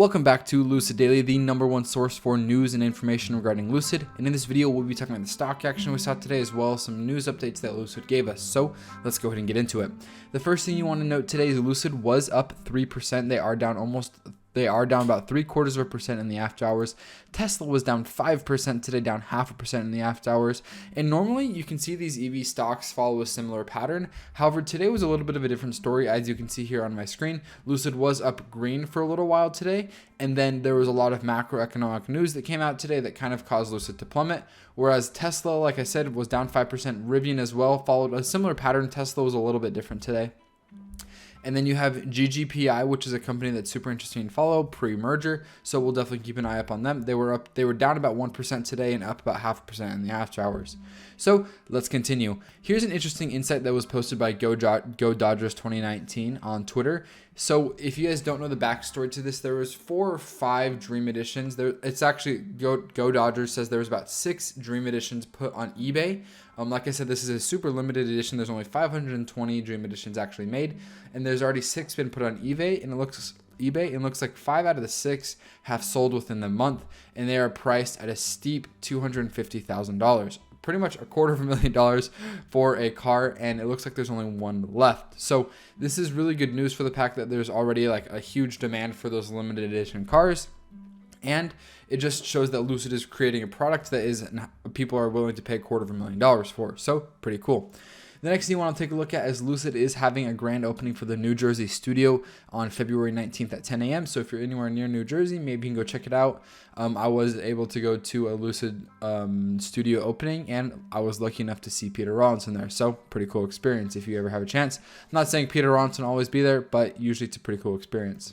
Welcome back to Lucid Daily, the #1 source for news and information regarding Lucid. And in this video, we'll be talking about the stock action we saw today, as well as some news updates that Lucid gave us. So let's go ahead and get into it. The first thing you want to note today is Lucid was up 3%. They are down about 0.75% in the after hours. Tesla was down 5% today, down 0.5% in the after hours. And normally you can see these EV stocks follow a similar pattern. However, today was a little bit of a different story. As you can see here on my screen, Lucid was up green for a little while today. And then there was a lot of macroeconomic news that came out today that kind of caused Lucid to plummet. Whereas Tesla, like I said, was down 5%. Rivian as well followed a similar pattern. Tesla was a little bit different today. And then you have GGPI, which is a company that's super interesting to follow pre-merger. So we'll definitely keep an eye up on them. They were down about 1% today and up about 0.5% in the after hours. So let's continue. Here's an interesting insight that was posted by Go Dodgers 2019 on Twitter. So if you guys don't know the backstory to this, there was 4 or 5 Dream Editions. It's actually Go Dodgers says there was about 6 Dream Editions put on eBay. Like I said, this is a super limited edition. There's only 520 Dream Editions actually made, and there's already 6 been put on eBay, and it looks like 5 out of the 6 have sold within the month, and they are priced at a steep $250,000. Pretty much $250,000 for a car, and it looks like there's only 1 left. So this is really good news for the fact that there's already like a huge demand for those limited edition cars. And it just shows that Lucid is creating a product that people are willing to pay $250,000 for. So pretty cool. The next thing you want to take a look at is Lucid is having a grand opening for the New Jersey studio on February 19th at 10 a.m. So if you're anywhere near New Jersey, maybe you can go check it out. I was able to go to a Lucid studio opening, and I was lucky enough to see Peter Rawlinson there. So pretty cool experience if you ever have a chance. I'm not saying Peter Rawlinson will always be there, but usually it's a pretty cool experience.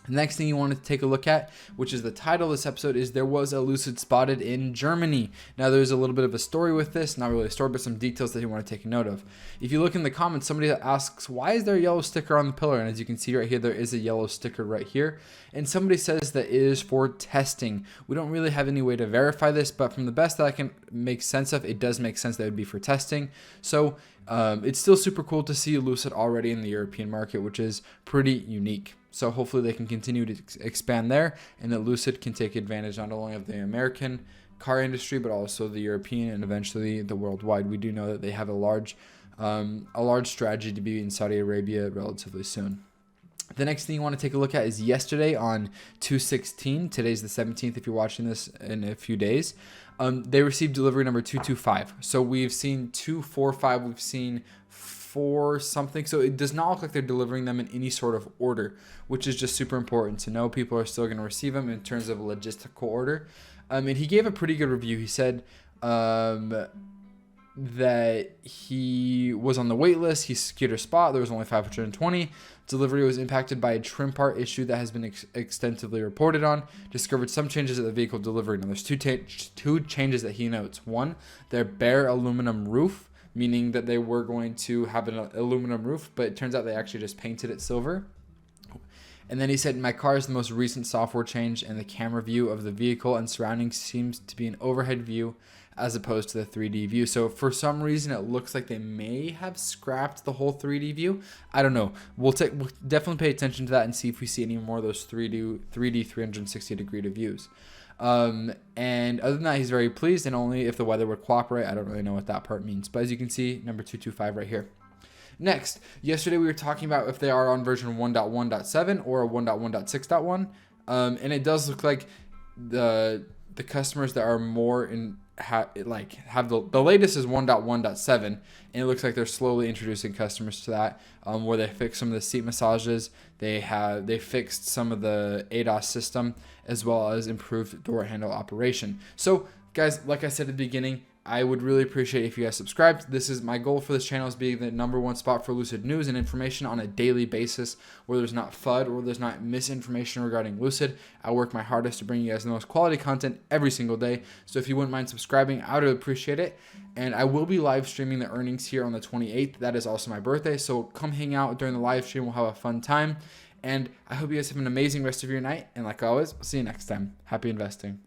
The next thing you want to take a look at, which is the title of this episode, is there was a Lucid spotted in Germany. Now, there's a little bit of a story with this, not really a story, but some details that you want to take a note of. If you look in the comments, somebody asks, why is there a yellow sticker on the pillar? And as you can see right here, there is a yellow sticker right here. And somebody says that it is for testing. We don't really have any way to verify this, but from the best that I can make sense of, it does make sense that it would be for testing. So it's still super cool to see Lucid already in the European market, which is pretty unique. So hopefully they can continue to expand there, and that Lucid can take advantage not only of the American car industry, but also the European and eventually the worldwide. We do know that they have a large strategy to be in Saudi Arabia relatively soon. The next thing you want to take a look at is yesterday on 2/16. Today's the 17th if you're watching this in a few days. They received delivery number 225. So we've seen 245. We've seen 4 something. So it does not look like they're delivering them in any sort of order, which is just super important to know. People are still going to receive them in terms of a logistical order. And he gave a pretty good review. He said that he was on the wait list. He secured a spot. There was only 520. Delivery was impacted by a trim part issue that has been extensively reported on. Discovered some changes at the vehicle delivery. Now, there's two changes that he notes. One, their bare aluminum roof, meaning that they were going to have an aluminum roof, but it turns out they actually just painted it silver. And then he said, my car is the most recent software change, and the camera view of the vehicle and surroundings seems to be an overhead view as opposed to the 3D view. So for some reason, it looks like they may have scrapped the whole 3D view. I don't know. We'll definitely pay attention to that and see if we see any more of those 3D 360-degree views. And other than that, he's very pleased, and only if the weather would cooperate. I don't really know what that part means. But as you can see, number 225 right here. Next, yesterday we were talking about if they are on version 1.1.7 or a 1.1.6.1. And it does look like the customers that are more in have the latest is 1.1.7, and it looks like they're slowly introducing customers to that, where they fix some of the seat massages. They fixed some of the ADAS system, as well as improved door handle operation. So guys, like I said at the beginning, I would really appreciate if you guys subscribed. This is my goal for this channel, is being the #1 spot for Lucid news and information on a daily basis, where there's not FUD or there's not misinformation regarding Lucid. I work my hardest to bring you guys the most quality content every single day. So if you wouldn't mind subscribing, I would appreciate it. And I will be live streaming the earnings here on the 28th. That is also my birthday. So come hang out during the live stream. We'll have a fun time. And I hope you guys have an amazing rest of your night. And like always, I'll see you next time. Happy investing.